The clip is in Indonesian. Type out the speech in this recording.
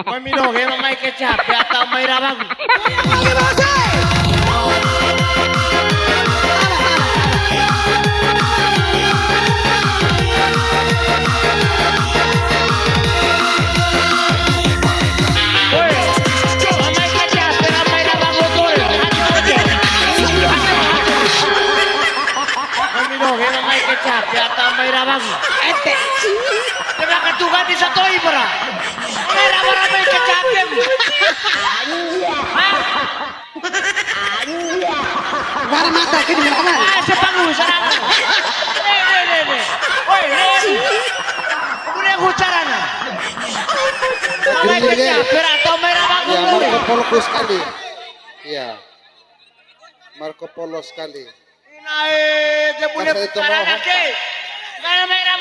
May minoge, may ketchup, atau may rawang. May rawang. Ente. Kaya katugan di sa toy para. May rawang may kacapim. Bara mata ke di mana? Ah, sa pangusan ako. Oy, Udah kucara na. May kacapim atau may rawang. Ya, Marco Polo sekali. Iya. Marco Polo sekali. Inae, dia punya kucara na ke. Kaya may rawang,